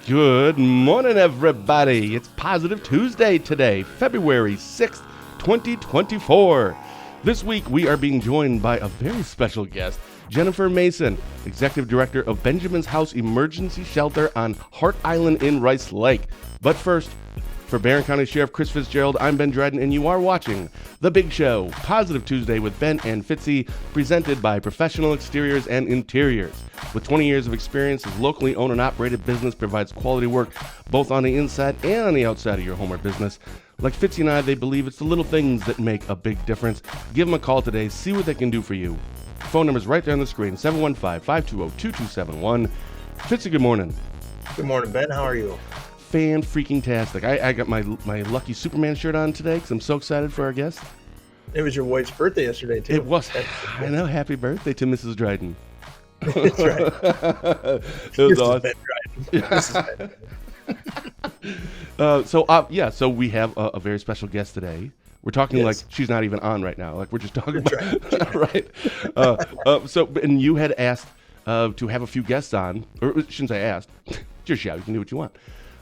Good morning, everybody. It's Positive Tuesday today, February 6th, 2024. This week, we are being joined by a very special guest, Jenifer Mason, Executive Director of Benjamin's House Emergency Shelter on Hart Island in Rice Lake. But first, for Barron County Sheriff Chris Fitzgerald, I'm Ben Dryden, and you are watching The Big Show, Positive Tuesday with Ben and Fitzy, presented by Professional Exteriors and Interiors. With 20 years of experience, his locally owned and operated business provides quality work both on the inside and on the outside of your home or business. Like Fitzy and I, they believe it's the little things that make a big difference. Give them a call today, see what they can do for you. Phone number's right there on the screen, 715-520-2271. Fitzy, good morning. Good morning, Ben. How are you? Fan-freaking-tastic. I got my lucky Superman shirt on today because I'm so excited for our guest. It was your wife's birthday yesterday, too. It was. I know. Happy birthday to Mrs. Dryden. That's right. It was awesome. Ben Dryden. This is Ben. So we have a very special guest today. We're talking like she's not even on right now. Like we're just talking about, right? And you had asked to have a few guests on, or shouldn't say asked, just shout. You can do what you want.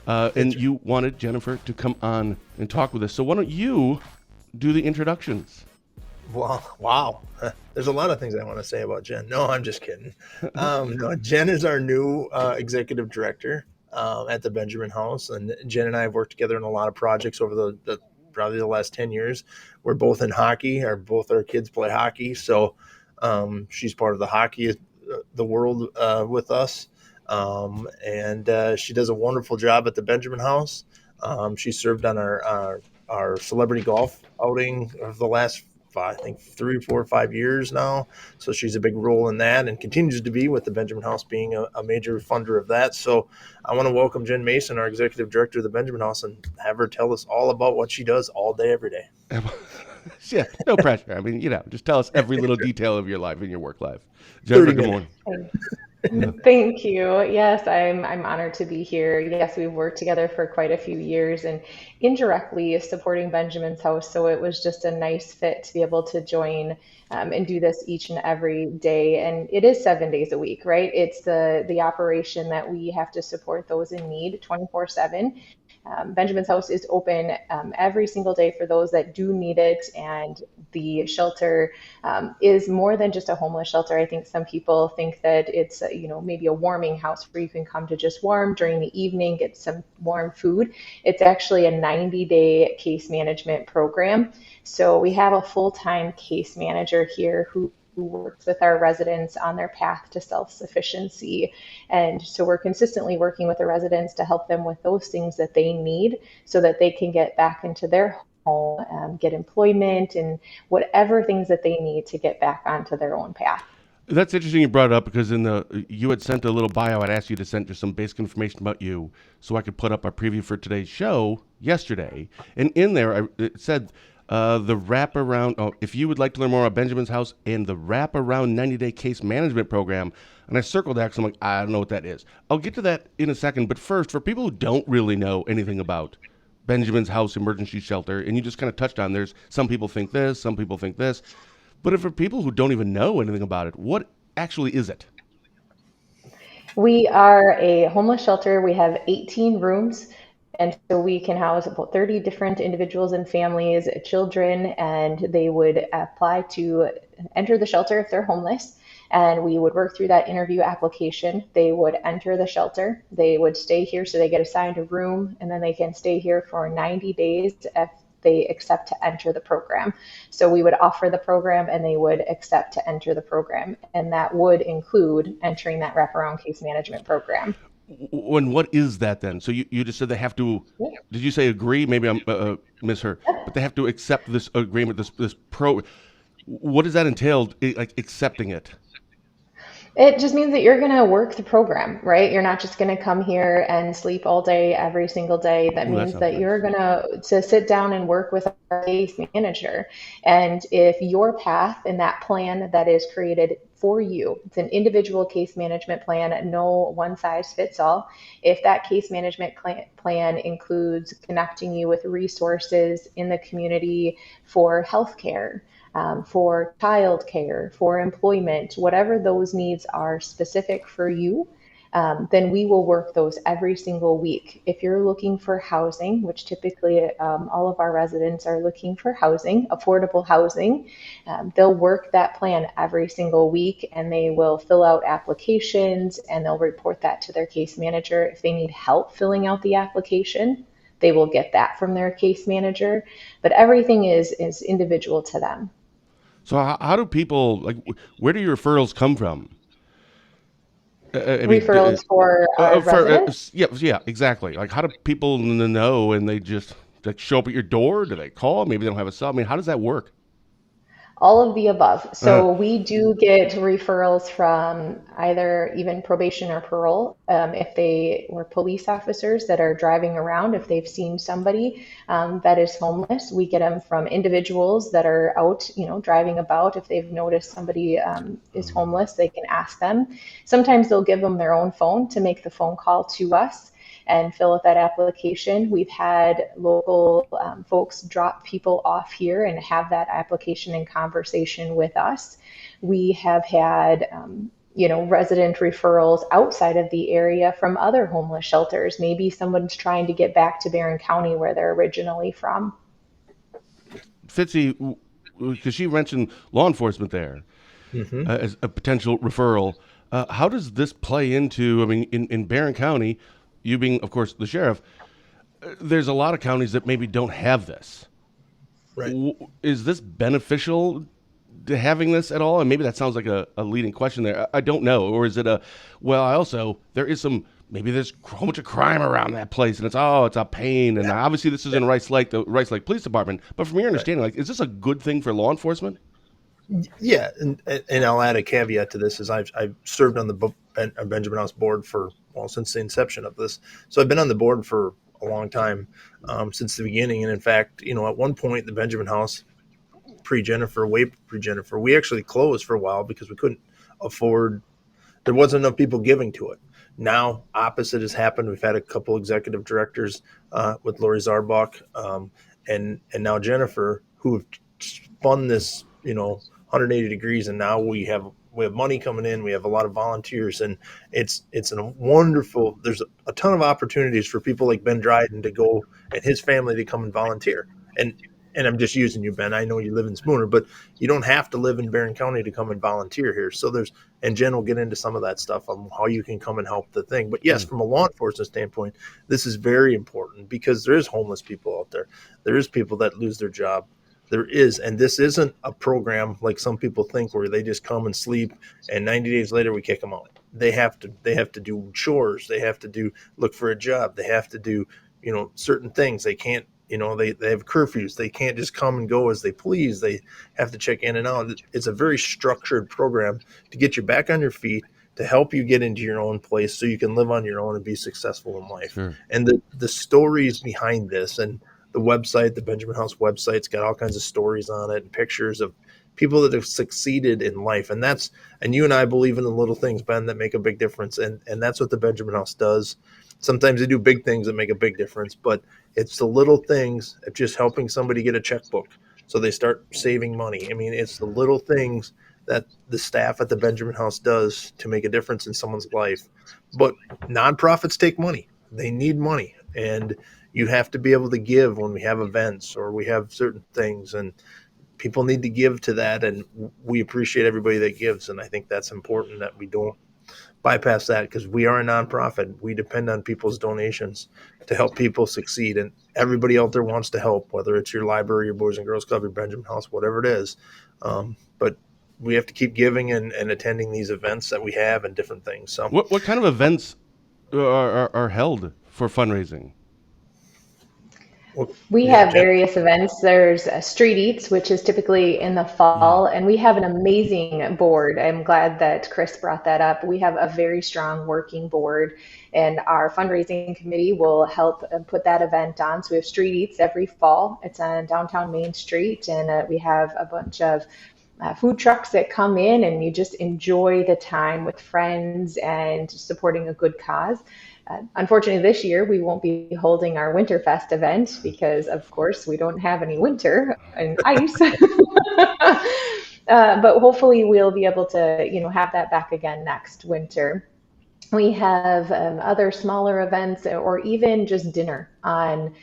And you wanted Jenifer to come on and talk with us. So why don't you do the introductions? Well, wow. There's a lot of things I want to say about Jen. No, I'm just kidding. No, Jen is our new executive director at the Benjamin House. And Jen and I have worked together in a lot of projects over the probably the last 10 years. We're both in hockey. Both our kids play hockey. So she's part of the hockey, the world with us. And she does a wonderful job at the Benjamin House. She served on our celebrity golf outing of the last, I think, 3, 4, 5 years now. So she's a big role in that and continues to be, with the Benjamin House being a major funder of that. So I want to welcome Jen Mason, our executive director of the Benjamin House, and have her tell us all about what she does all day, every day. Yeah, no pressure. I mean, just tell us every little detail of your life and your work life. Jennifer, good morning. Thank you. Yes, I'm honored to be here. Yes, we've worked together for quite a few years and indirectly supporting Benjamin's House. So it was just a nice fit to be able to join and do this each and every day. And it is 7 days a week, right? It's the operation that we have to support those in need 24/7. Benjamin's House is open every single day for those that do need it, and the shelter is more than just a homeless shelter. I think some people think that it's maybe a warming house where you can come to just warm during the evening, get some warm food. It's actually a 90-day case management program. So we have a full-time case manager here who works with our residents on their path to self-sufficiency. And so we're consistently working with the residents to help them with those things that they need so that they can get back into their home, get employment, and whatever things that they need to get back onto their own path. That's interesting you brought it up because you had sent a little bio. I'd asked you to send just some basic information about you so I could put up our preview for today's show yesterday. And in there, it said the wraparound, if you would like to learn more about Benjamin's House and the wraparound 90-day case management program, and I circled that because I'm like, I don't know what that is. I'll get to that in a second, but first, for people who don't really know anything about Benjamin's House Emergency Shelter, and you just kind of touched on, there's some people think this, some people think this, but for people who don't even know anything about it, what actually is it? We are a homeless shelter. We have 18 rooms. And so we can house about 30 different individuals and families, children, and they would apply to enter the shelter if they're homeless. And we would work through that interview application. They would enter the shelter. They would stay here, so they get assigned a room, and then they can stay here for 90 days if they accept to enter the program. So we would offer the program, and they would accept to enter the program. And that would include entering that wraparound case management program. And what is that then? So you just said they have to, did you say agree? Maybe I misheard, but they have to accept this agreement, this pro. What does that entail, like accepting it? It just means that you're going to work the program, right? You're not just going to come here and sleep all day, every single day. That means that you're going to sit down and work with our case manager. And if your path and that plan that is created for you, it's an individual case management plan, no one size fits all. If that case management plan includes connecting you with resources in the community for healthcare, for childcare, for employment, whatever those needs are specific for you, then we will work those every single week. If you're looking for housing, which typically all of our residents are looking for housing, affordable housing, they'll work that plan every single week, and they will fill out applications and they'll report that to their case manager. If they need help filling out the application, they will get that from their case manager. But everything is individual to them. So how do people, like, where do your referrals come from? I mean, Referrals for our residents. yeah, exactly. Like, how do people know, and they just like show up at your door? Do they call? Maybe they don't have a cell. I mean, how does that work? All of the above. Uh, So we do get referrals from either even probation or parole. If they were police officers that are driving around, if they've seen somebody that is homeless, we get them from individuals that are out, driving about. If they've noticed somebody is homeless, they can ask them. Sometimes they'll give them their own phone to make the phone call to us and fill out that application. We've had local folks drop people off here and have that application in conversation with us. We have had resident referrals outside of the area from other homeless shelters. Maybe someone's trying to get back to Barron County where they're originally from. Fitzy, because she mentioned law enforcement there as a potential referral. How does this play into, I mean, in Barron County, you being, of course, the sheriff, there's a lot of counties that maybe don't have this. Right. Is this beneficial to having this at all? And maybe that sounds like a leading question there. I don't know. Or is it there is maybe there's a whole bunch of crime around that place, and it's a pain. And obviously this is in Rice Lake, the Rice Lake Police Department. But from your understanding, like, is this a good thing for law enforcement? Yeah, and I'll add a caveat to this: is I've served on the Benjamin House board since the inception of this, so I've been on the board for a long time, since the beginning. And in fact, at one point, the Benjamin House, way pre-Jenifer, we actually closed for a while because we couldn't afford. There wasn't enough people giving to it. Now, opposite has happened. We've had a couple executive directors with Lori Zarbach, and now Jenifer, who have spun this, 180 degrees, and now we have money coming in. We have a lot of volunteers, and it's a wonderful. There's a ton of opportunities for people like Ben Dryden to go, and his family to come and volunteer. And I'm just using you, Ben. I know you live in Spooner, but you don't have to live in Barron County to come and volunteer here. So and Jen will get into some of that stuff on how you can come and help the thing. But yes, from a law enforcement standpoint, this is very important because there is homeless people out there. There is people that lose their job. There is, and this isn't a program like some people think where they just come and sleep and 90 days later we kick them out. They have to do chores. They have to look for a job. They have to do, certain things. They can't, they have curfews. They can't just come and go as they please. They have to check in and out. It's a very structured program to get you back on your feet, to help you get into your own place so you can live on your own and be successful in life. Sure. And the stories behind this, and the website, the Benjamin House website's got all kinds of stories on it and pictures of people that have succeeded in life. And you and I believe in the little things, Ben, that make a big difference. And that's what the Benjamin House does. Sometimes they do big things that make a big difference, but it's the little things of just helping somebody get a checkbook so they start saving money. I mean, it's the little things that the staff at the Benjamin House does to make a difference in someone's life. But nonprofits take money. They need money. And you have to be able to give when we have events or we have certain things, and people need to give to that. And we appreciate everybody that gives. And I think that's important that we don't bypass that, because we are a nonprofit. We depend on people's donations to help people succeed. And everybody out there wants to help, whether it's your library, your Boys and Girls Club, your Benjamin House, whatever it is. But we have to keep giving and attending these events that we have and different things. So what kind of events are held for fundraising? We have various events. There's Street Eats, which is typically in the fall, and we have an amazing board. I'm glad that Chris brought that up. We have a very strong working board, and our fundraising committee will help put that event on. So we have Street Eats every fall. It's on downtown Main Street, and we have a bunch of food trucks that come in, and you just enjoy the time with friends and supporting a good cause. Unfortunately, this year we won't be holding our Winterfest event because, of course, we don't have any winter and ice. But hopefully we'll be able to, have that back again next winter. We have other smaller events or even just dinner on,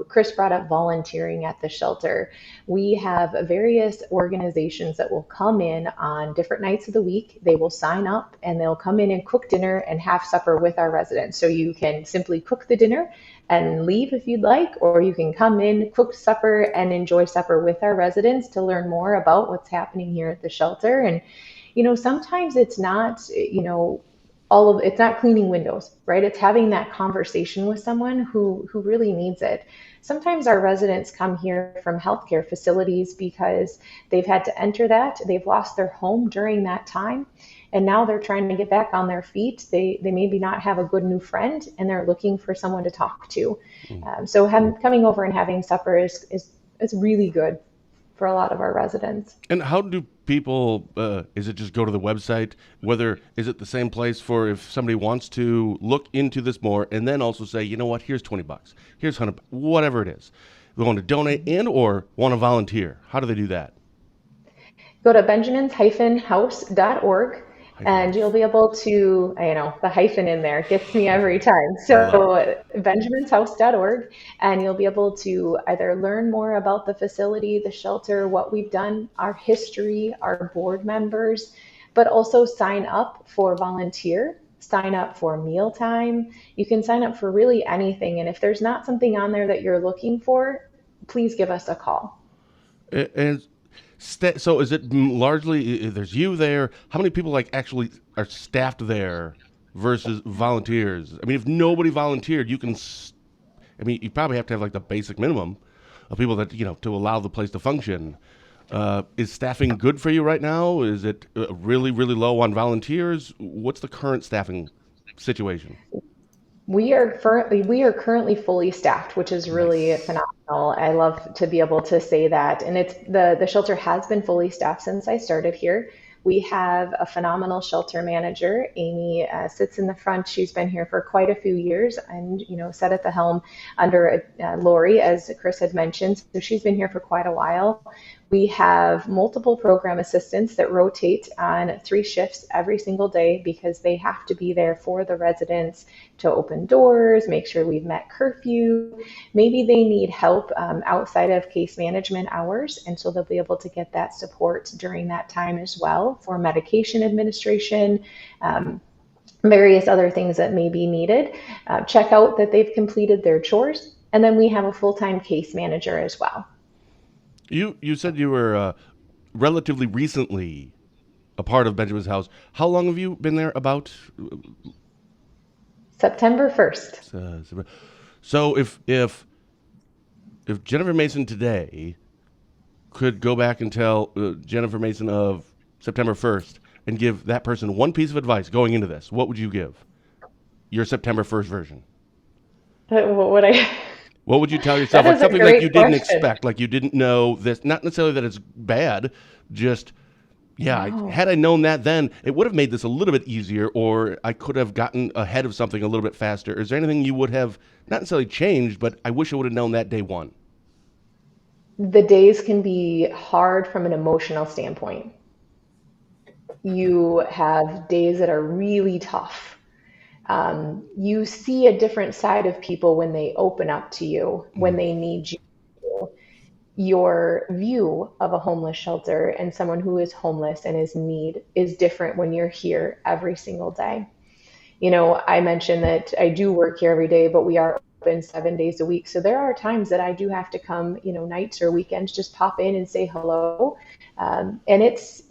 Chris brought up volunteering at the shelter. We have various organizations that will come in on different nights of the week. They will sign up and they'll come in and cook dinner and have supper with our residents. So you can simply cook the dinner and leave if you'd like, or you can come in, cook supper, and enjoy supper with our residents to learn more about what's happening here at the shelter. And sometimes it's not, it's not cleaning windows, right? It's having that conversation with someone who really needs it. Sometimes our residents come here from healthcare facilities because they've had to enter that, they've lost their home during that time, and now they're trying to get back on their feet. They maybe not have a good new friend, and they're looking for someone to talk to. So coming over and having supper is really good for a lot of our residents. And how do people, is it just go to the website? Is it the same place for if somebody wants to look into this more and then also say, you know what, here's $20, here's 100, whatever it is. They want to donate and or want to volunteer. How do they do that? Go to benjamins-house.org and you'll be able to, the hyphen in there gets me every time. So benjaminshouse.org, and you'll be able to either learn more about the facility, the shelter, what we've done, our history, our board members, but also sign up for volunteer, sign up for mealtime. You can sign up for really anything. And if there's not something on there that you're looking for, please give us a call. And so is it largely, there's you there, how many people actually are staffed there versus volunteers? I mean, if nobody volunteered, you probably have to have the basic minimum of people that, to allow the place to function. Is staffing good for you right now? Is it really, really low on volunteers? What's the current staffing situation? We are currently fully staffed, which is really Nice. phenomenal. I love to be able to say that. And it's the shelter has been fully staffed since I started here. We have a phenomenal shelter manager. Amy sits in the front. She's been here for quite a few years and, sat at the helm under Lori, as Chris had mentioned. So she's been here for quite a while. We have multiple program assistants that rotate on 3 shifts every single day because they have to be there for the residents to open doors, make sure we've met curfew. Maybe they need help outside of case management hours, and so they'll be able to get that support during that time as well for medication administration, various other things that may be needed. Check out that they've completed their chores, and then we have a full-time case manager as well. You said you were relatively recently a part of Benjamin's house. How long have you been there about? September 1st. So if Jenifer Mason today could go back and tell Jenifer Mason of September 1st and give that person one piece of advice going into this, what would you give? Your September 1st version. What would I? What would you tell yourself? That Like is a something great you didn't question. expect, like you didn't know this. Not necessarily that it's bad, just No. had I known that then, it would have made this a little bit easier, or I could have gotten ahead of something a little bit faster. Is there anything you would have not necessarily changed, but I wish I would have known that day one? The days can be hard from an emotional standpoint. You have days that are really tough. You see a different side of people when they open up to you, when they need you. Your view of a homeless shelter and someone who is homeless and is in need is different when you're here every single day. I mentioned that I do work here every day, but we are open 7 days a week. So there are times that I do have to come, nights or weekends, just pop in and say hello. And it's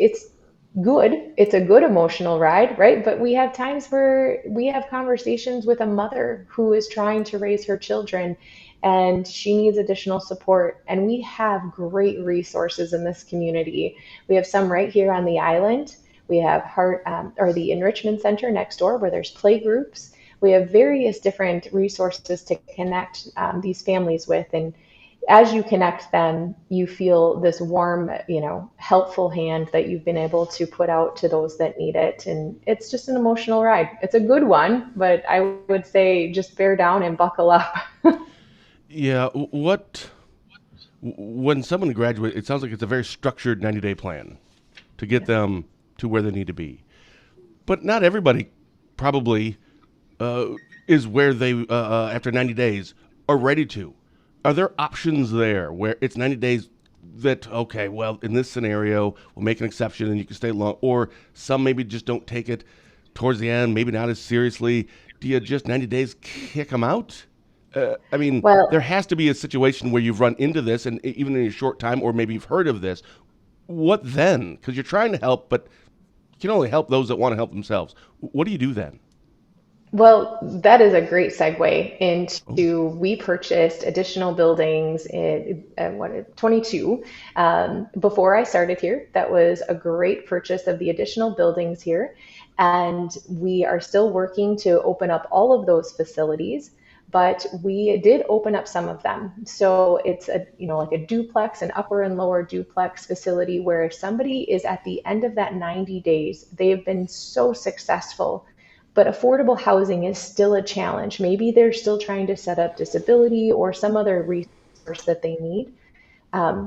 good. It's a good emotional ride, right? But we have times where we have conversations with a mother who is trying to raise her children and she needs additional support. And we have great resources in this community. We have some right here on the island. We have the Enrichment Center next door where there's play groups. We have various different resources to connect these families with. And as you connect them, you feel this warm, helpful hand that you've been able to put out to those that need it. And it's just an emotional ride. It's a good one, but I would say just bear down and buckle up. Yeah. When someone graduates, it sounds like it's a very structured 90-day plan to get them to where they need to be. But not everybody probably is where they, after 90 days, are ready to. Are there options there where it's 90 days that, okay, well, in this scenario, we'll make an exception and you can stay long, or some maybe just don't take it towards the end, maybe not as seriously? Do you just 90 days kick them out? I mean, there Well, has to be a situation where you've run into this, and even in a short time, or maybe you've heard of this. What then? Because you're trying to help, but you can only help those that want to help themselves. What do you do then? Well, that is a great segue Oh, into we purchased additional buildings in 22 before I started here. That was a great purchase of the additional buildings here, and we are still working to open up all of those facilities. But we did open up some of them. So it's a like a duplex, an upper and lower duplex facility where if somebody is at the end of that 90 days, they have been so successful but affordable housing is still a challenge. Maybe they're still trying to set up disability or some other resource that they need.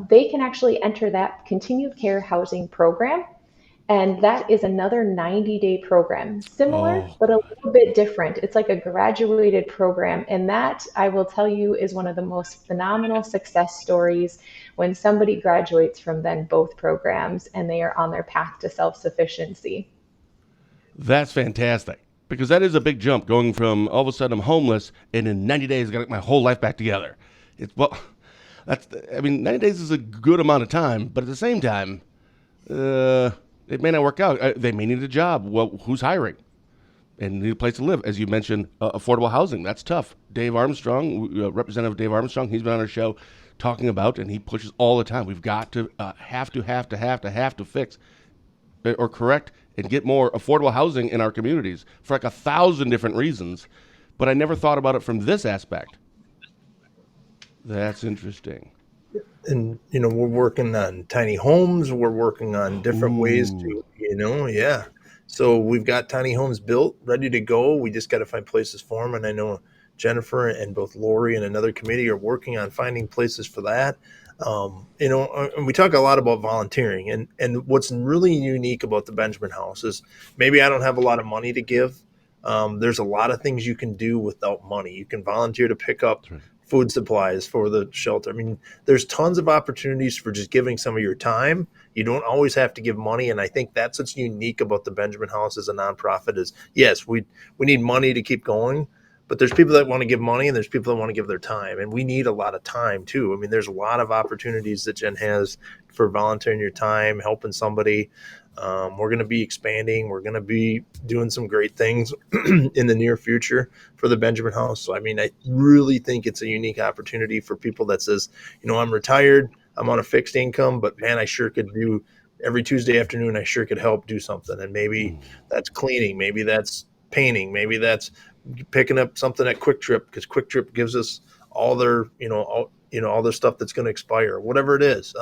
They can actually enter that continued care housing program. And that is another 90-day program, similar, oh but a God. little bit different. It's like a graduated program. And that, I will tell you, is one of the most phenomenal success stories when somebody graduates from then both programs and they are on their path to self sufficiency. That's fantastic because that is a big jump going from all of a sudden I'm homeless and in 90 days I got to get my whole life back together. It's well, that's I mean 90 days is a good amount of time, but at the same time, it may not work out. They may need a job. Well, who's hiring? And need a place to live. As you mentioned, affordable housing. That's tough. Dave Armstrong, Representative Dave Armstrong, he's been on our show talking about, and he pushes all the time. We've got to have to fix or correct and get more affordable housing in our communities for like 1,000 different reasons. But I never thought about it from this aspect. That's interesting. And we're working on tiny homes, we're working on different ways Ooh, to, yeah. So we've got tiny homes built ready to go. We just got to find places for them, and I know Jennifer and both Lori and another committee are working on finding places for that. And we talk a lot about volunteering, and what's really unique about the Benjamin House is maybe I don't have a lot of money to give. There's a lot of things you can do without money. You can volunteer to pick up that's right. food supplies for the shelter. I mean, there's tons of opportunities for just giving some of your time. You don't always have to give money, and I think that's what's unique about the Benjamin House as a nonprofit. Is yes, we need money to keep going, but there's people that want to give money, and there's people that want to give their time, and we need a lot of time too. I mean, there's a lot of opportunities that Jen has for volunteering your time, helping somebody. We're going to be expanding. We're going to be doing some great things in the near future for the Benjamin House. So, I mean, I really think it's a unique opportunity for people that says, I'm retired, I'm on a fixed income, but man, I sure could do every Tuesday afternoon. I sure could help do something. And maybe Mm. that's cleaning, maybe that's painting, maybe that's picking up something at Quick Trip, because Quick Trip gives us all their, all their stuff that's going to expire, whatever it is.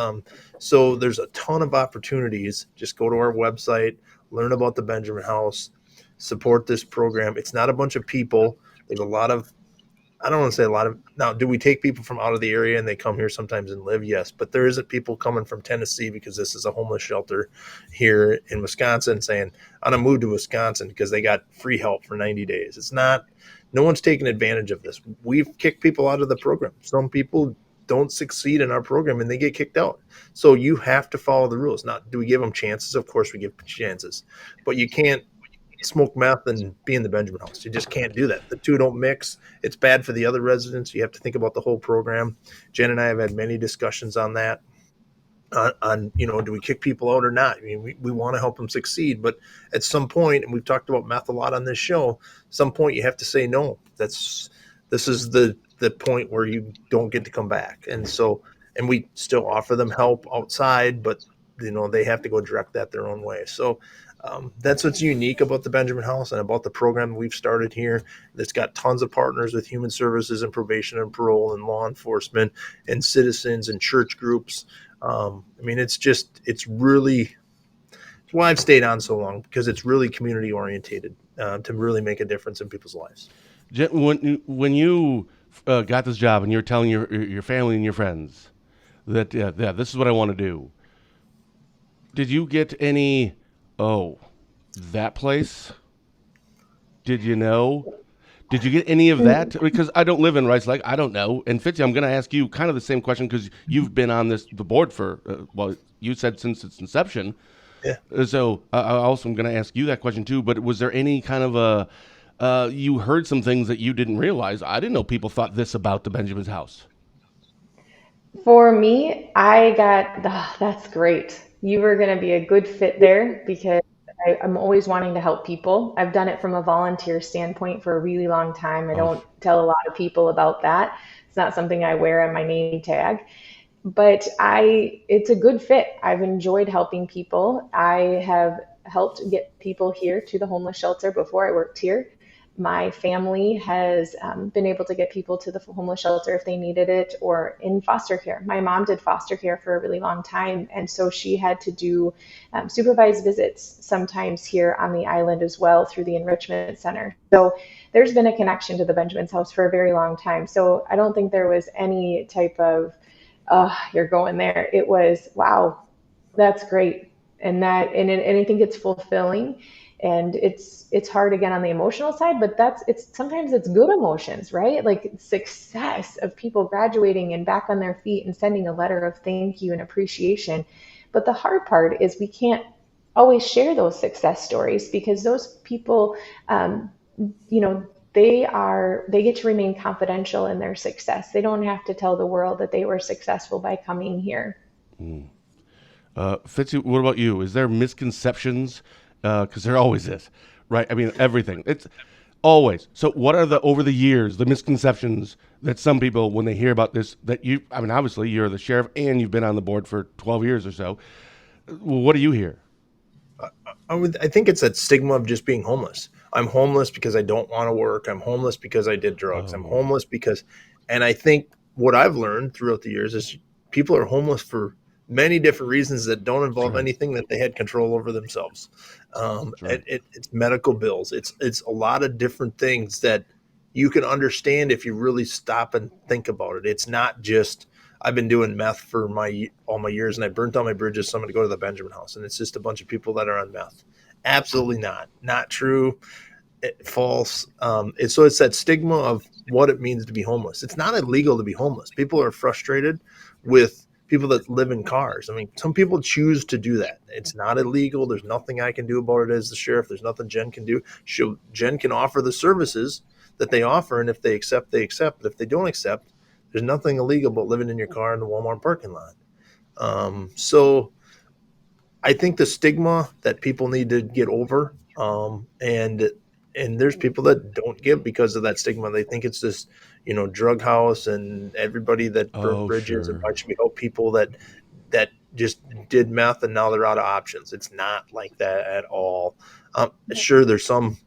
So there's a ton of opportunities. Just go to our website, learn about the Benjamin House, support this program. It's not a bunch of people. There's a lot of, I don't want to say a lot of, now, do we take people from out of the area and they come here sometimes and live? Yes, but there isn't people coming from Tennessee because this is a homeless shelter here in Wisconsin saying, I'm going to move to Wisconsin because they got free help for 90 days. It's not, no one's taking advantage of this. We've kicked people out of the program. Some people don't succeed in our program and they get kicked out. So you have to follow the rules. Now, do we give them chances? Of course we give chances, but you can't smoke meth and be in the Benjamin House. You just can't do that. The two don't mix. It's bad for the other residents. You have to think about the whole program. Jen and I have had many discussions on that. Do we kick people out or not? I mean, we want to help them succeed, but at some point, and we've talked about meth a lot on this show, some point you have to say no. This is the point where you don't get to come back. And so, and we still offer them help outside, but they have to go direct that their own way. So that's what's unique about the Benjamin House and about the program we've started here. That's got tons of partners with human services and probation and parole and law enforcement and citizens and church groups. I mean, it's really, it's why I've stayed on so long, because it's really community orientated to really make a difference in people's lives. When you got this job and you were telling your family and your friends that yeah, this is what I want to do, did you get any? Oh, that place? Did you know? Did you get any of that? Because I don't live in Rice Lake. I don't know. And Fitzy, I'm going to ask you kind of the same question because you've been on the board for, well, you said since its inception. Yeah. So I also am going to ask you that question too. But was there any kind of you heard some things that you didn't realize? I didn't know people thought this about the Benjamin's house. For me, I got, that's great. You were going to be a good fit there because I'm always wanting to help people. I've done it from a volunteer standpoint for a really long time. I Oh, don't tell a lot of people about that. It's not something I wear on my name tag, but it's a good fit. I've enjoyed helping people. I have helped get people here to the homeless shelter before I worked here. My family has been able to get people to the homeless shelter if they needed it or in foster care. My mom did foster care for a really long time, and so she had to do supervised visits sometimes here on the island as well through the enrichment center. So there's been a connection to the Benjamin's house for a very long time. So I don't think there was any type of, oh, you're going there. It was, wow, that's great. And I think it's fulfilling, and it's hard again on the emotional side, but it's sometimes it's good emotions, right? Like success of people graduating and back on their feet and sending a letter of thank you and appreciation. But the hard part is we can't always share those success stories because those people, um, you know, they get to remain confidential in their success. They don't have to tell the world that they were successful by coming here. Fitzy, what about you? Is there misconceptions? Because there always is, right? I mean, everything. It's always. So, what are over the years the misconceptions that some people, when they hear about this, that you? I mean, obviously you're the sheriff and you've been on the board for 12 years or so. What do you hear? I think it's that stigma of just being homeless. I'm homeless because I don't want to work. I'm homeless because I did drugs. I'm Oh, homeless because, and I think what I've learned throughout the years is people are homeless for many different reasons that don't that's involve right. anything that they had control over themselves. That's right. It's medical bills. It's a lot of different things that you can understand if you really stop and think about it. It's not just I've been doing meth for my all my years and I burnt all my bridges, so I'm going to go to the Benjamin house and it's just a bunch of people that are on meth. Absolutely not true. False. It's that stigma of what it means to be homeless. It's not illegal to be homeless. People are frustrated with people that live in cars. I mean, some people choose to do that. It's not illegal. There's nothing I can do about it as the sheriff. There's nothing Jen can do. Jen can offer the services that they offer, and if they accept, they accept. But if they don't accept, there's nothing illegal about living in your car in the Walmart parking lot. So I think the stigma that people need to get over, and there's people that don't give because of that stigma. They think it's this, drug house, and everybody that burnt Oh, bridges and sure. why should we help people that just did meth and now they're out of options. It's not like that at all. Sure, there's some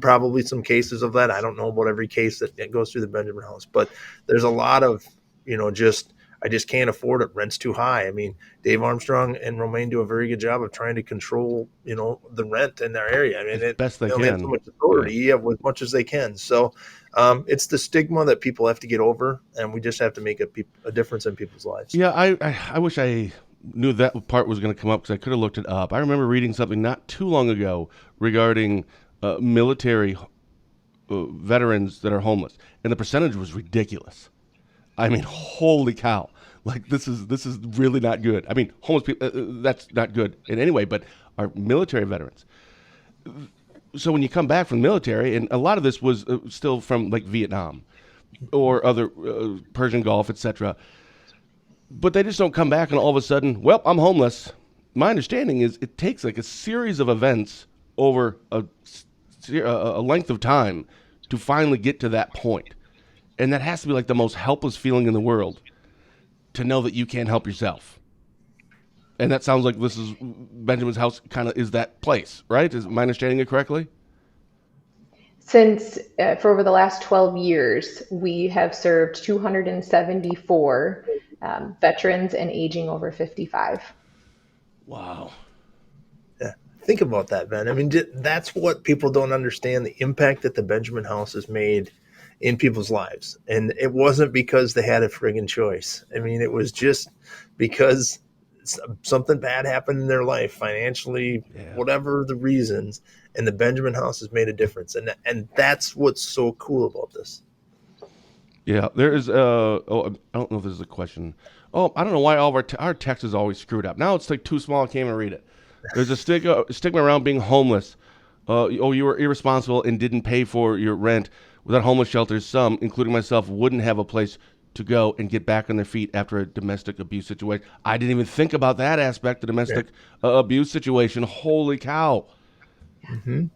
probably some cases of that. I don't know about every case that goes through the Benjamin House, but there's a lot of just I just can't afford it. Rent's too high. I mean, Dave Armstrong and Romaine do a very good job of trying to control, the rent in their area. I mean, As best they they have so can. much Yeah. authority, as much as they can. So it's the stigma that people have to get over, and we just have to make a difference in people's lives. Yeah, I wish I knew that part was going to come up because I could have looked it up. I remember reading something not too long ago regarding military veterans that are homeless, and the percentage was ridiculous. I mean, holy cow! Like this is really not good. I mean, homeless people that's not good in any way, but our military veterans. So when you come back from the military, and a lot of this was still from like Vietnam or other Persian Gulf, etc. But they just don't come back and all of a sudden, well, I'm homeless. My understanding is it takes like a series of events over a length of time to finally get to that point. And that has to be like the most helpless feeling in the world to know that you can't help yourself. And that sounds like this is Benjamin's house kind of is that place, right? Is my understanding it correctly? Since for over the last 12 years, we have served 274 veterans and aging over 55. Wow. Yeah. Think about that, Ben. I mean, that's what people don't understand, the impact that the Benjamin House has made in people's lives. And it wasn't because they had a friggin' choice. I mean, it was just because something bad happened in their life, financially, whatever the reasons, and the Benjamin House has made a difference. And that's what's so cool about this. Yeah, there is. I don't know if this is a question. Oh, I don't know why all of our text is always screwed up. Now it's like too small. I can't even read it. There's a stigma around being homeless. You were irresponsible and didn't pay for your rent. Without homeless shelters, some, including myself, wouldn't have a place to go and get back on their feet after a domestic abuse situation. I didn't even think about that aspect, the domestic abuse situation. Holy cow. Mm-hmm.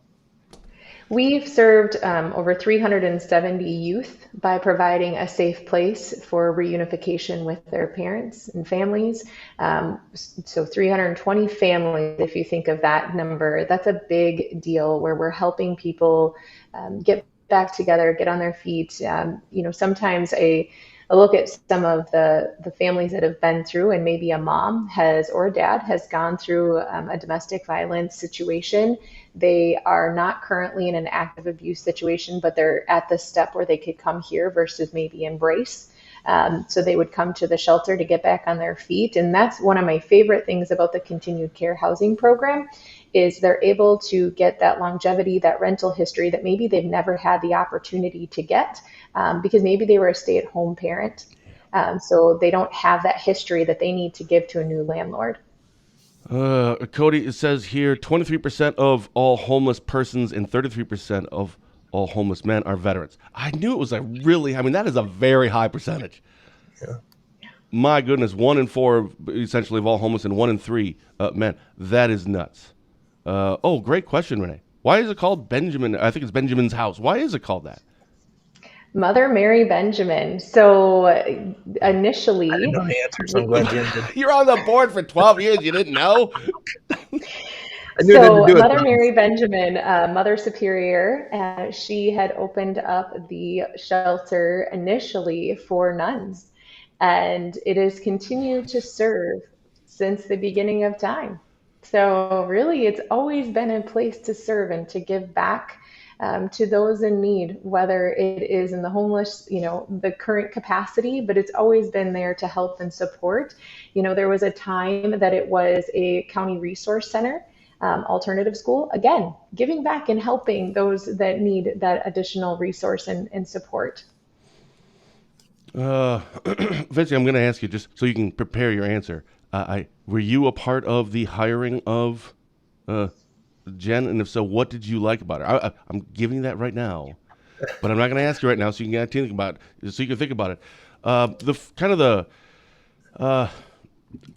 We've served over 370 youth by providing a safe place for reunification with their parents and families. So 320 families, if you think of that number, that's a big deal where we're helping people get back together, get on their feet. Sometimes a look at some of the families that have been through, and maybe a mom has or a dad has gone through a domestic violence situation. They are not currently in an active abuse situation, but they're at the step where they could come here versus maybe embrace. So they would come to the shelter to get back on their feet. And that's one of my favorite things about the continued care housing program is they're able to get that longevity, that rental history that maybe they've never had the opportunity to get because maybe they were a stay-at-home parent. So they don't have that history that they need to give to a new landlord. Cody, it says here 23% of all homeless persons and 33% of all homeless men are veterans. I knew it was that is a very high percentage. Yeah. My goodness, 1 in 4 essentially of all homeless and 1 in 3 men. That is nuts. Great question, Renee. Why is it called Benjamin? I think it's Benjamin's house. Why is it called that? Mother Mary Benjamin. So initially, I didn't know the answer, so I'm glad Jen did. You're on the board for 12 years. You didn't know? So Mother Mary Benjamin, Mother Superior, she had opened up the shelter initially for nuns, and it has continued to serve since the beginning of time. So really, it's always been a place to serve and to give back to those in need, whether it is in the homeless, the current capacity, but it's always been there to help and support. There was a time that it was a county resource center, alternative school, again, giving back and helping those that need that additional resource and support. Fitzy, I'm going to ask you just so you can prepare your answer. Were you a part of the hiring of Jen? And if so, what did you like about her? I'm giving you that right now, but I'm not going to ask you right now, so you can think about it. So you can think about it.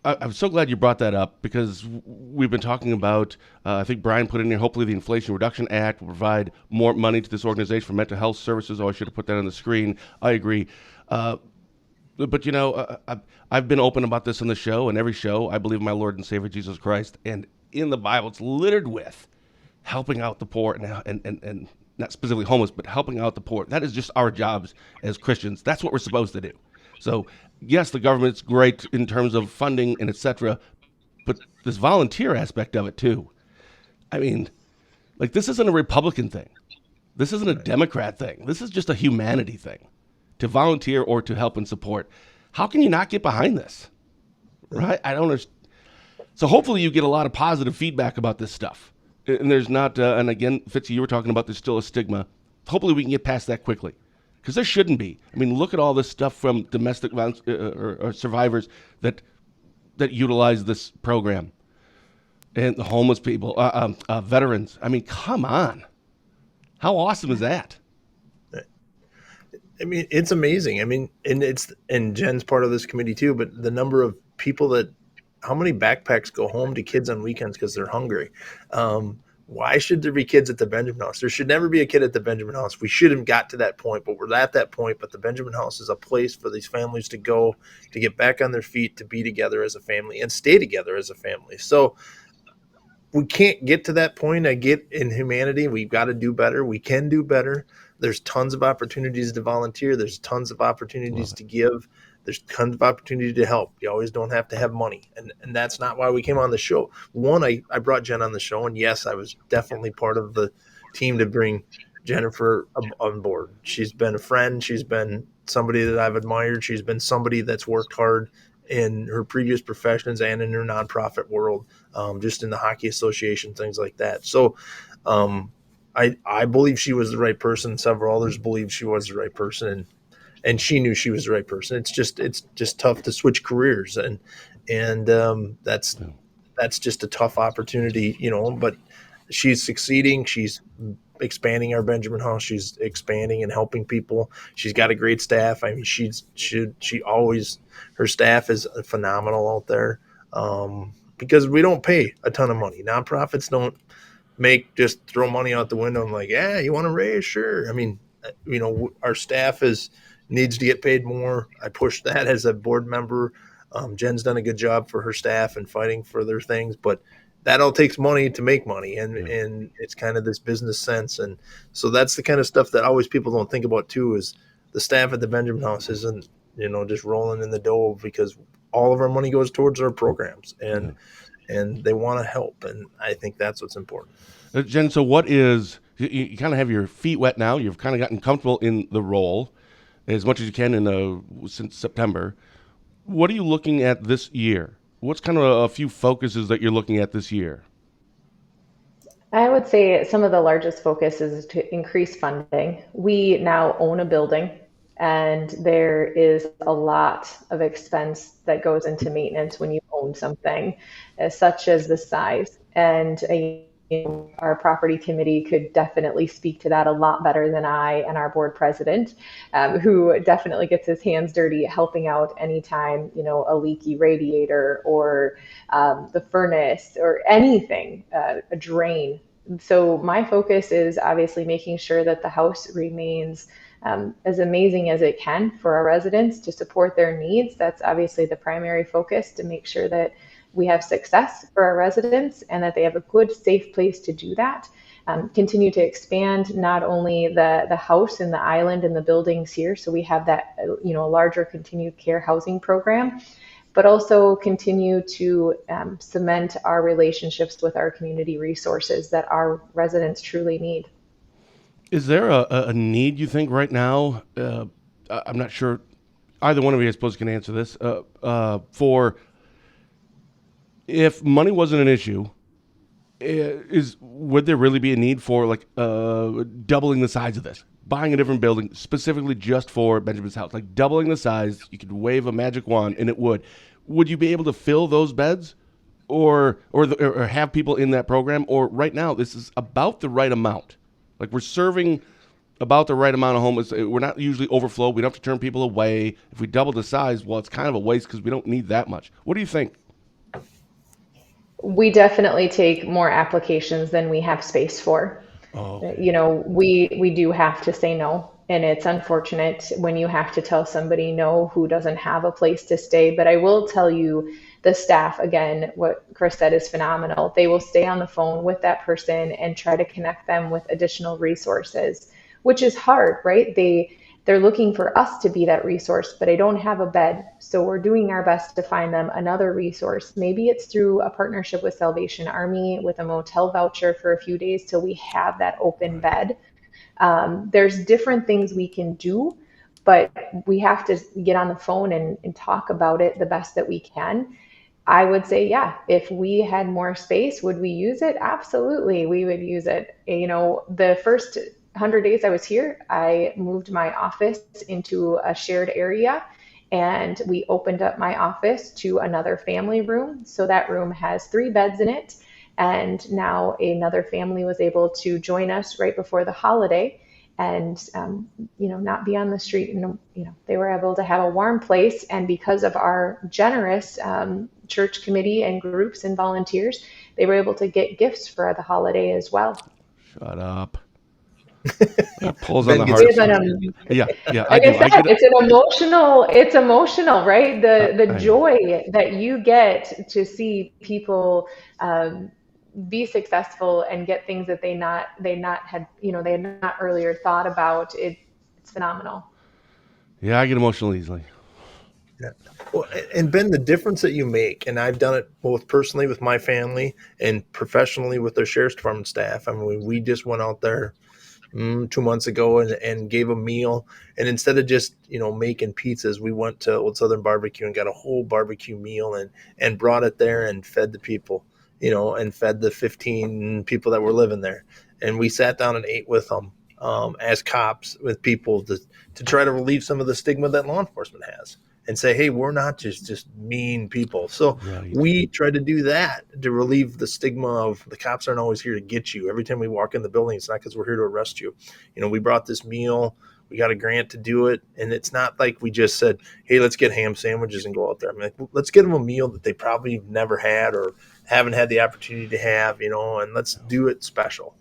I'm so glad you brought that up because we've been talking about. I think Brian put in there. Hopefully, the Inflation Reduction Act will provide more money to this organization for mental health services. Oh, I should have put that on the screen. I agree. But I've been open about this on the show, and every show I believe in my Lord and Savior Jesus Christ, and in the Bible it's littered with helping out the poor and not specifically homeless, but helping out the poor. That is just our jobs as Christians. That's what we're supposed to do. So yes, the government's great in terms of funding and etc., but this volunteer aspect of it too. I mean, this isn't a Republican thing. This isn't a Democrat thing. This is just a humanity thing. To volunteer or to help and support. How can you not get behind this? Right? I don't understand. So hopefully you get a lot of positive feedback about this stuff. And there's not, and again, Fitzy, you were talking about there's still a stigma. Hopefully we can get past that quickly. Because there shouldn't be. I mean, look at all this stuff from domestic violence or survivors that utilize this program. And the homeless people, veterans. I mean, come on. How awesome is that? I mean, it's amazing. I mean, and Jen's part of this committee too, but the number of people how many backpacks go home to kids on weekends because they're hungry? Why should there be kids at the Benjamin House? There should never be a kid at the Benjamin House. We should have got to that point, but we're at that point. But the Benjamin House is a place for these families to go, to get back on their feet, to be together as a family and stay together as a family. So we can't get to that point. I get in humanity, we've got to do better. We can do better. There's tons of opportunities to volunteer. There's tons of opportunities to give. There's tons of opportunity to help. You always don't have to have money. And that's not why we came on the show. One, I brought Jen on the show, and yes, I was definitely part of the team to bring Jenifer on board. She's been a friend. She's been somebody that I've admired. She's been somebody that's worked hard in her previous professions and in her nonprofit world, just in the hockey association, things like that. So I believe she was the right person. Several others believed she was the right person, and she knew she was the right person. It's just tough to switch careers, and that's just a tough opportunity, but she's succeeding. She's expanding our Benjamin House. She's expanding and helping people. She's got a great staff. I mean, she always, her staff is phenomenal out there, because we don't pay a ton of money. Nonprofits don't just throw money out the window. I'm like, yeah, you want to raise? Sure. I mean, our staff needs to get paid more. I push that as a board member. Jen's done a good job for her staff and fighting for their things, but that all takes money to make money, and it's kind of this business sense. And so that's the kind of stuff that always people don't think about too, is the staff at the Benjamin House isn't, just rolling in the dough, because all of our money goes towards our programs, and they want to help. And I think that's what's important. Jen, so what is, you kind of have your feet wet now. You've kind of gotten comfortable in the role as much as you can since September. What are you looking at this year? What's kind of a few focuses that you're looking at this year? I would say some of the largest focus is to increase funding. We now own a building, and there is a lot of expense that goes into maintenance when you own something, such as the size. And our property committee could definitely speak to that a lot better than I and our board president, who definitely gets his hands dirty helping out anytime, a leaky radiator or the furnace or anything, a drain. So my focus is obviously making sure that the house remains as amazing as it can for our residents, to support their needs. That's obviously the primary focus, to make sure that we have success for our residents and that they have a good, safe place to do that. Continue to expand not only the house and the island and the buildings here, so we have that, a larger continued care housing program, but also continue to cement our relationships with our community resources that our residents truly need. Is there a need, you think, right now? I'm not sure either one of you, I suppose, can answer this. For if money wasn't an issue, would there really be a need for doubling the size of this, buying a different building specifically just for Benjamin's house, like doubling the size? You could wave a magic wand and it would. Would you be able to fill those beds, or have people in that program? Or right now, this is about the right amount. Like, we're serving about the right amount of homeless. We're not usually overflow. We don't have to turn people away. If we double the size, well, it's kind of a waste because we don't need that much. What do you think? We definitely take more applications than we have space for. Oh, We do have to say no. And it's unfortunate when you have to tell somebody no who doesn't have a place to stay. But I will tell you, the staff, again, what Chris said is phenomenal. They will stay on the phone with that person and try to connect them with additional resources, which is hard, right? They're looking for us to be that resource, but I don't have a bed. So we're doing our best to find them another resource. Maybe it's through a partnership with Salvation Army with a motel voucher for a few days till we have that open bed. There's different things we can do, but we have to get on the phone and talk about it the best that we can. I would say, yeah, if we had more space, would we use it? Absolutely, we would use it. The first 100 days I was here, I moved my office into a shared area, and we opened up my office to another family room. So that room has 3 beds in it. And now another family was able to join us right before the holiday and, not be on the street. And, they were able to have a warm place. And because of our generous church committee and groups and volunteers, they were able to get gifts for the holiday as well. Shut up. That pulls on Ben the gets heart. it. Yeah, I Like do. I said, I get it. it's emotional, right? The I know. joy that you get to see people be successful and get things that they had not earlier thought about. It's phenomenal. Yeah, I get emotional easily. Yeah. Well, and Ben, the difference that you make, and I've done it both personally with my family and professionally with their sheriff's department staff. I mean, we just went out there, 2 months ago and gave a meal. And instead of just, making pizzas, we went to Old Southern Barbecue and got a whole barbecue meal and brought it there and fed the people, and fed the 15 people that were living there. And we sat down and ate with them, as cops, with people to try to relieve some of the stigma that law enforcement has and say, hey, we're not just mean people. So Right. we try to do that to relieve the stigma of the cops aren't always here to get you. Every time we walk in the building, it's not because we're here to arrest you. We brought this meal, we got a grant to do it. And it's not like we just said, hey, let's get ham sandwiches and go out there. I mean, let's get them a meal that they probably never had or haven't had the opportunity to have, and let's do it special.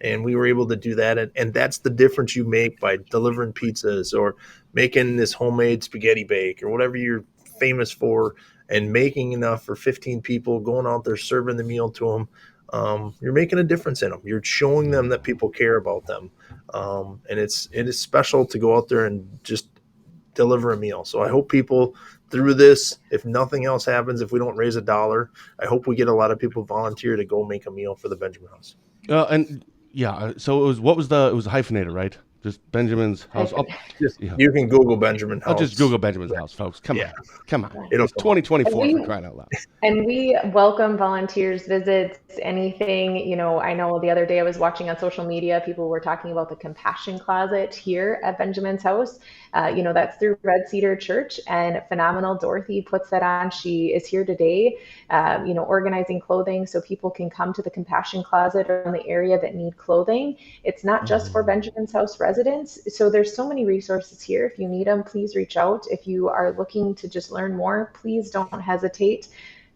And we were able to do that. And that's the difference you make by delivering pizzas or making this homemade spaghetti bake or whatever you're famous for, and making enough for 15 people, going out there, serving the meal to them. You're making a difference in them. You're showing them that people care about them. And it is special to go out there and just deliver a meal. So I hope people through this, if nothing else happens, if we don't raise $1, I hope we get a lot of people volunteer to go make a meal for the Benjamin House. So it was hyphenated, right? Just Benjamin's house. You can Google Benjamin House. I'll just Google Benjamin's house, folks. Come on. It's 2024 for crying out loud. And we welcome volunteers, visits, anything. I know the other day I was watching on social media, people were talking about the compassion closet here at Benjamin's house. That's through Red Cedar Church, and phenomenal. Dorothy puts that on. She is here today, organizing clothing so people can come to the compassion closet around the area that need clothing. It's not just for Benjamin's house residents. So there's so many resources here. If you need them, please reach out. If you are looking to just learn more, please don't hesitate.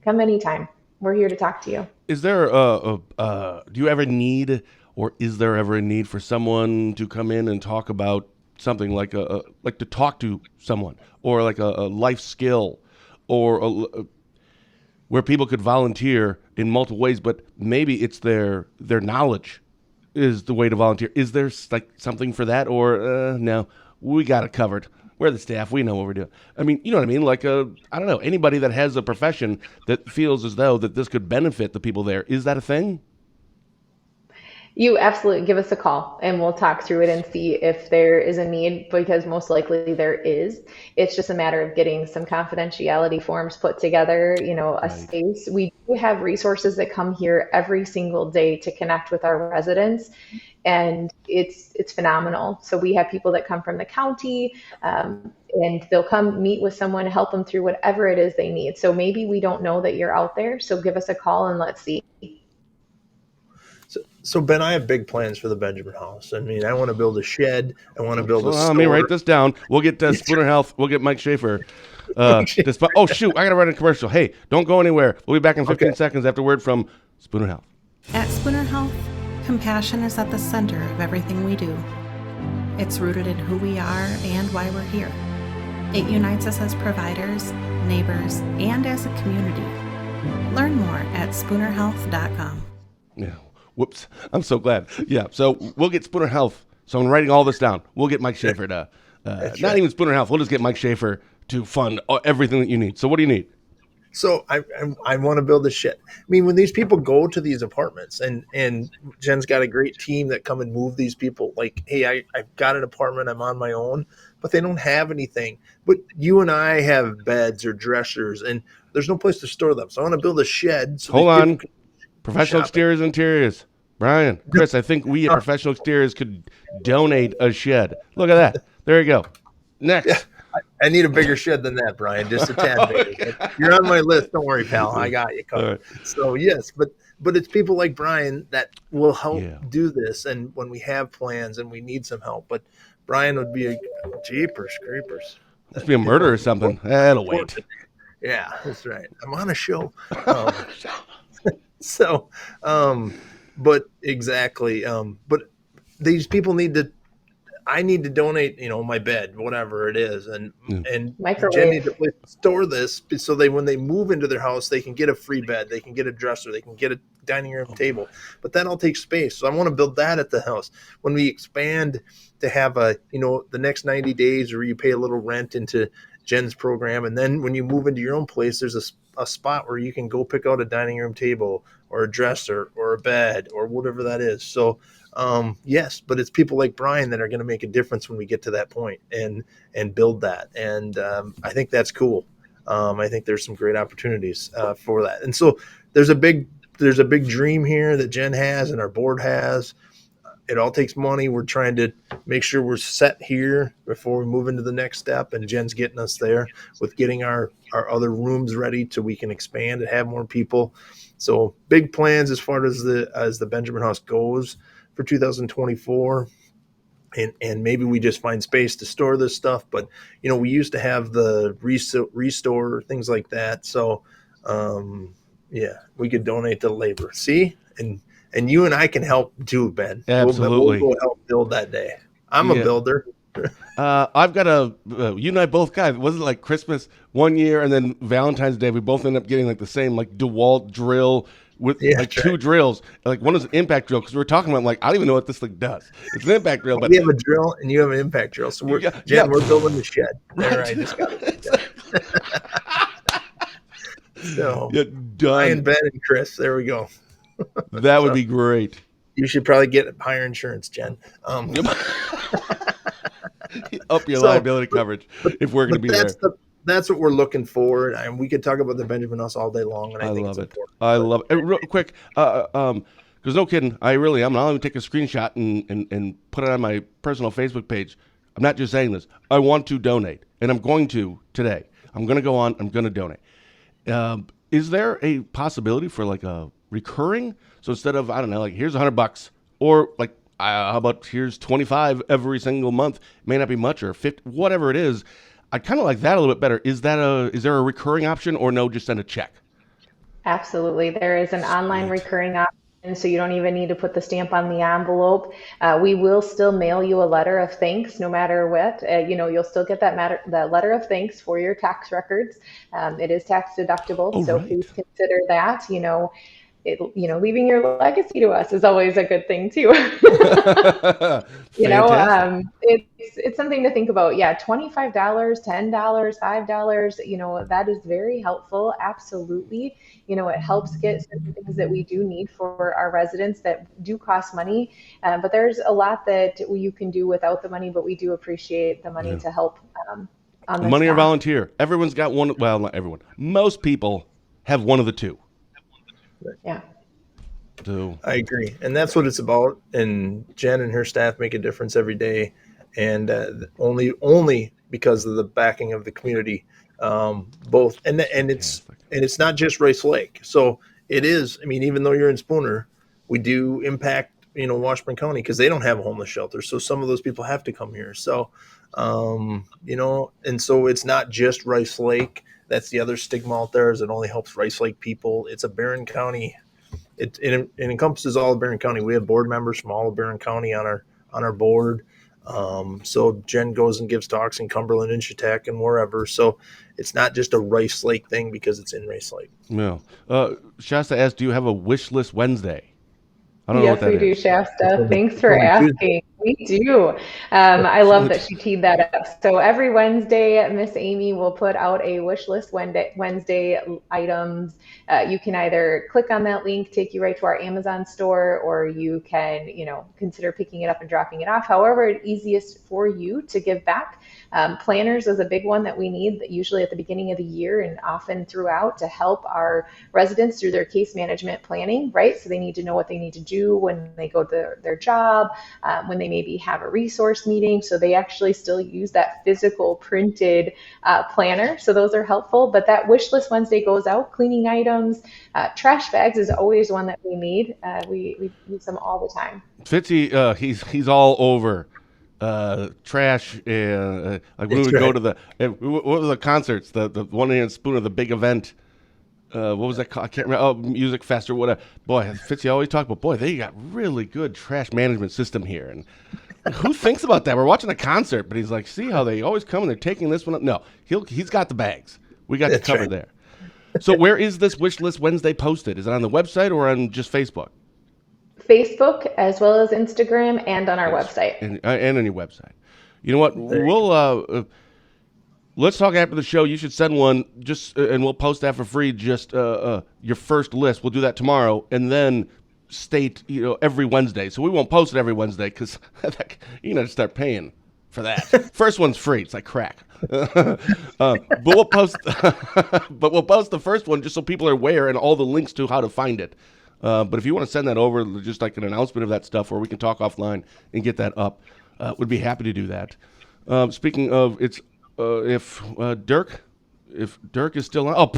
Come anytime. We're here to talk to you. Is there do you ever need, or is there ever a need for someone to come in and talk about something like to talk to someone, or like a life skill, or where people could volunteer in multiple ways, but maybe it's their knowledge is the way to volunteer? Is there like something for that, or no, we got it covered? We're the staff. We know what we're doing. I mean, you know what I mean? Like, I don't know, anybody that has a profession that feels as though that this could benefit the people there. Is that a thing? You absolutely give us a call and we'll talk through it and see if there is a need, because most likely there is. It's just a matter of getting some confidentiality forms put together, a space. We do have resources that come here every single day to connect with our residents, and it's phenomenal. So we have people that come from the county, and they'll come meet with someone, help them through whatever it is they need. So maybe we don't know that you're out there, so give us a call and let's see. So Ben, I have big plans for the Benjamin House. I mean, I want to build a shed. I want to build a store. Let me write this down. We'll get Spooner Health. We'll get Mike Schaefer. Oh, shoot. I got to run a commercial. Hey, don't go anywhere. We'll be back in 15 seconds after word from Spooner Health. At Spooner Health, compassion is at the center of everything we do. It's rooted in who we are and why we're here. It unites us as providers, neighbors, and as a community. Learn more at spoonerhealth.com. Yeah. Whoops. I'm so glad. Yeah. So we'll get Spooner Health. So I'm writing all this down. We'll get Mike Schaefer to, not even Spooner Health. We'll just get Mike Schaefer to fund everything that you need. So what do you need? So I want to build a shed. I mean, when these people go to these apartments, and Jen's got a great team that come and move these people, like, hey, I've got an apartment, I'm on my own, but they don't have anything. But you and I have beds or dressers, and there's no place to store them. So I want to build a shed. So hold on. Professional Exteriors and Interiors. Brian, Chris, I think we at Professional Exteriors could donate a shed. Look at that. There you go. Next. Yeah, I need a bigger shed than that, Brian. Just a tad bigger. You're on my list. Don't worry, pal. I got you covered. Right. So, yes, but it's people like Brian that will help do this. And when we have plans and we need some help, but Brian would be a jeepers creepers. Must be a murder or something. That'll wait. Yeah, that's right. I'm on a show. So, but exactly. But these people I need to donate, my bed, whatever it is. And Jen needs a place to store this so when they move into their house, they can get a free bed, they can get a dresser, they can get a dining room table, but that all takes space. So I want to build that at the house. When we expand to have the next 90 days where you pay a little rent into Jen's program. And then when you move into your own place, there's a spot where you can go pick out a dining room table or a dresser or a bed or whatever that is. So Yes, but it's people like Brian that are going to make a difference when we get to that point and build that. And I think that's cool. I think there's some great opportunities for that. And so there's a big dream here that Jen has and our board has. It all takes money. We're trying to make sure we're set here before we move into the next step. And Jen's getting us there with getting our other rooms ready so we can expand and have more people. So big plans as far as the Benjamin House goes for 2024. And maybe we just find space to store this stuff. But, we used to have the restore, things like that. So, we could donate to labor. See? And you and I can help too, Ben. Absolutely. We'll go help build that day. I'm a builder. I've got you and I both got, wasn't it like Christmas one year and then Valentine's Day, we both ended up getting like the same like DeWalt drill with two drills. Like one is an impact drill because we were talking about like, I don't even know what this thing does. It's an impact drill. But we have a drill and you have an impact drill. So we're building the shed. There, right. I just got it. So done. Ryan, Ben, and Chris, there we go. That would be great. You should probably get higher insurance, Jen. Up your liability coverage if we're going to be there. That's what we're looking for, and we could talk about the Benjamin House all day long. And I think love it's it. important. I love it. Real quick, because no kidding, I really am. I'll even take a screenshot and put it on my personal Facebook page. I'm not just saying this. I want to donate, and I'm going to today. I'm going to go on. I'm going to donate. Is there a possibility for like a recurring? So instead of, I don't know, like here's $100 or like, how about here's 25 every single month? It may not be much or 50, whatever it is. I kind of like that a little bit better. Is there a recurring option or no, just send a check? Absolutely. There is an online recurring option, so you don't even need to put the stamp on the envelope. We will still mail you a letter of thanks no matter what. You'll still get that letter of thanks for your tax records. It is tax deductible, so please consider that. Leaving your legacy to us is always a good thing too. It's something to think about. Yeah, $25, $10, $5. That is very helpful. Absolutely. It helps get certain things that we do need for our residents that do cost money. But there's a lot that you can do without the money, but we do appreciate the money to help. On this money path. or volunteer. Everyone's got one. Well, not everyone. Most people have one of the two. Yeah. So I agree. And that's what it's about. And Jen and her staff make a difference every day. And only because of the backing of the community, both. And it's not just Rice Lake. So it is, even though you're in Spooner, we do impact, Washburn County because they don't have a homeless shelter. So some of those people have to come here. So, and so it's not just Rice Lake. That's the other stigma out there is it only helps Rice Lake people. It's a Barron County. It encompasses all of Barron County. We have board members from all of Barron County on our board. So Jen goes and gives talks in Cumberland and Chautauqua and wherever. So it's not just a Rice Lake thing because it's in Rice Lake. No. Shasta asked, do you have a wish list Wednesday? I don't know what that is. Yes, we do, Shasta. Thanks for asking. We do. I love that she teed that up. So every Wednesday, Miss Amy will put out a wish list Wednesday items. You can either click on that link, take you right to our Amazon store, or you can, consider picking it up and dropping it off. However, it's easiest for you to give back. Planners is a big one that we need, usually at the beginning of the year and often throughout, to help our residents through their case management planning, right? So they need to know what they need to do when they go to their job, when they maybe have a resource meeting. So they actually still use that physical printed planner. So those are helpful. But that wish list Wednesday goes out, cleaning items, trash bags is always one that we need. We use them all the time. Fitzy, he's all over trash. Like when we would go to what were the concerts? The one in Spooner, the big event. What was that called? I can't remember. Oh, Music Fest or whatever. Boy, Fitzy always talk about, boy, they got really good trash management system here. And who thinks about that? We're watching a concert, but he's like, see how they always come and they're taking this one up? No, he's got the bags. We got you covered there. So where is this wish list Wednesday posted? Is it on the website or on just Facebook? Facebook, as well as Instagram, and on our website. And on your website. You know what? We'll let's talk after the show. You should send one and we'll post that for free. Just your first list. We'll do that tomorrow, and then state, every Wednesday. So we won't post it every Wednesday because you're going to start paying for that. First one's free. It's like crack. But we'll post the first one just so people are aware and all the links to how to find it. But if you want to send that over, just like an announcement of that stuff, or we can talk offline and get that up, would be happy to do that. Speaking of, it's if Dirk is still on.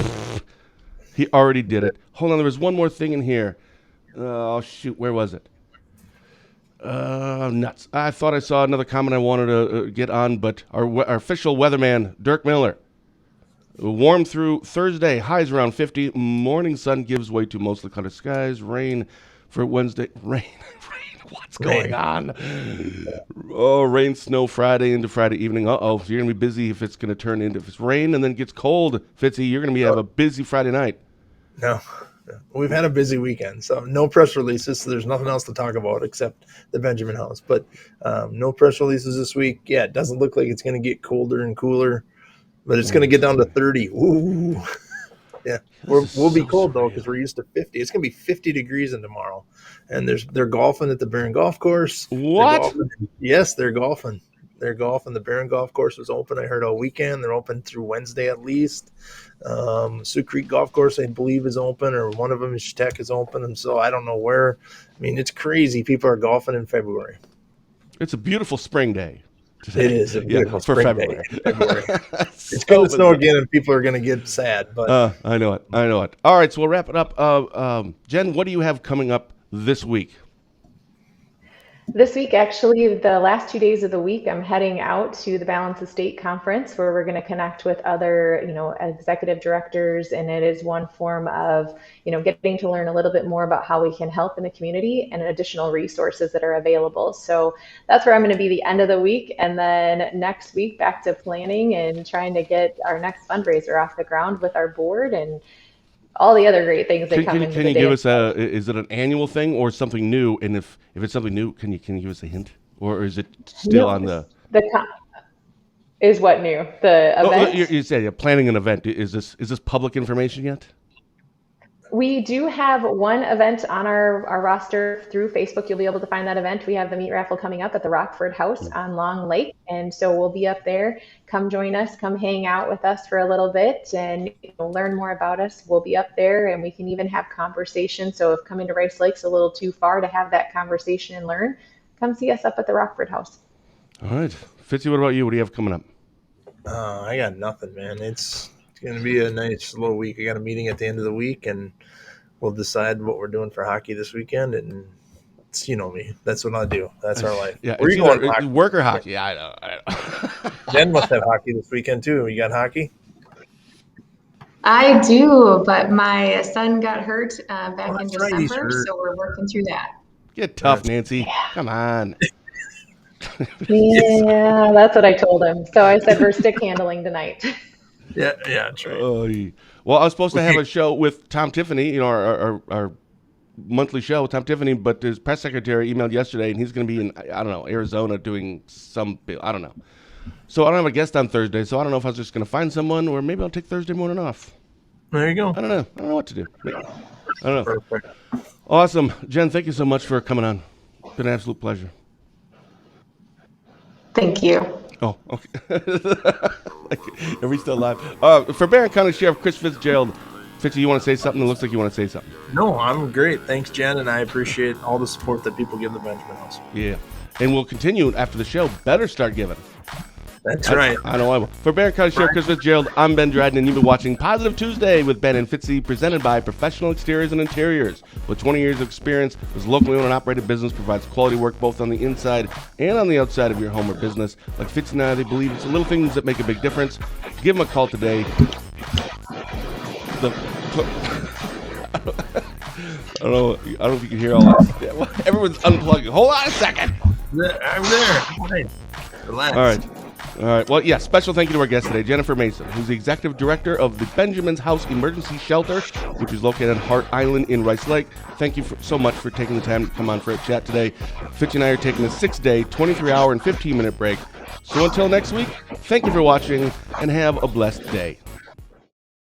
He already did it. Hold on, there was one more thing in here. Oh shoot, where was it? Nuts. I thought I saw another comment I wanted to get on, but our official weatherman, Dirk Miller. Warm through Thursday, highs around 50. Morning sun gives way to mostly cloudy skies. Rain for Wednesday. Rain. What's going on? Oh, rain, snow Friday into Friday evening. Uh-oh, you're going to be busy if it's going to turn into, if it's rain and then it gets cold, Fitzy, you're going to have a busy Friday night. No. We've had a busy weekend, so no press releases. So there's nothing else to talk about except the Benjamin House. But no press releases this week. Yeah, it doesn't look like it's going to get colder and cooler, but it's going to get down to 30. Ooh. Yeah, we'll be cold though because we're used to 50. It's going to be 50 degrees in tomorrow, and they're golfing at the Barron Golf Course. What? Yes, they're golfing. They're golfing. The Barron Golf Course was open, I heard, all weekend. They're open through Wednesday at least. Sioux Creek Golf Course, I believe, is open, or one of them is Tech is open. And so I don't know where. I mean, it's crazy. People are golfing in February. It's a beautiful spring day today. It is a beautiful for spring February. day in February. It's going to snow again, and people are going to get sad. But I know it. All right, so we'll wrap it up. Jen, what do you have coming up this week? This week, actually, the last 2 days of the week, I'm heading out to the Balance Estate Conference where we're going to connect with other, executive directors. And it is one form of, getting to learn a little bit more about how we can help in the community and additional resources that are available. So that's where I'm going to be the end of the week. And then next week, back to planning and trying to get our next fundraiser off the ground with our board and all the other great things that come into the day. Can you give us is it an annual thing or something new? And if it's something new, can you give us a hint? Or is it still on the is what new? The event? You said you're planning an event. Is this public information yet? We do have one event on our roster through Facebook. You'll be able to find that event. We have the meat raffle coming up at the Rockford House on Long Lake. And so we'll be up there. Come join us. Come hang out with us for a little bit and learn more about us. We'll be up there and we can even have conversation. So if coming to Rice Lake's a little too far to have that conversation and learn, come see us up at the Rockford House. All right. Fitzy, what about you? What do you have coming up? I got nothing, man. It's going to be a nice, slow week. I got a meeting at the end of the week, and we'll decide what we're doing for hockey this weekend. And it's, me. That's what I do. That's our life. Yeah, where are you going? Work or hockey? Yeah, I know. Jen must have hockey this weekend, too. You got hockey? I do, but my son got hurt back in December, so we're working through that. Get tough, Nancy. Yeah. Come on. Yeah, that's what I told him. So I said we're stick handling tonight. Yeah, that's right. Well, I was supposed to have a show with Tom Tiffany, our monthly show with Tom Tiffany, but his press secretary emailed yesterday, and he's going to be in, I don't know, Arizona doing I don't know. So I don't have a guest on Thursday, so I don't know if I was just going to find someone, or maybe I'll take Thursday morning off. There you go. I don't know what to do. I don't know. Perfect. Awesome. Jen, thank you so much for coming on. It's been an absolute pleasure. Thank you. Oh, okay. Are we still live? For Barron County Sheriff Chris Fitzgerald, Fitzy, you want to say something? It looks like you want to say something. No, I'm great. Thanks, Jen, and I appreciate all the support that people give the Benjamin House. Yeah, and we'll continue after the show. Better start giving. That's right. I know I will. For Barron County Sheriff Chris Fitzgerald, I'm Ben Dryden, and you've been watching Positive Tuesday with Ben and Fitzy, presented by Professional Exteriors and Interiors. With 20 years of experience, this locally owned and operated business provides quality work both on the inside and on the outside of your home or business. Like Fitzy and I, they believe it's the little things that make a big difference. Give them a call today. I don't know if you can hear all that. Everyone's unplugging. Hold on a second. I'm there. Fine. Relax. All right. Well, yeah, special thank you to our guest today, Jenifer Mason, who's the Executive Director of the Benjamin's House Emergency Shelter, which is located on Hart Island in Rice Lake. Thank you so much for taking the time to come on for a chat today. Fitzy and I are taking a 6-day, 23-hour, and 15-minute break. So until next week, thank you for watching, and have a blessed day.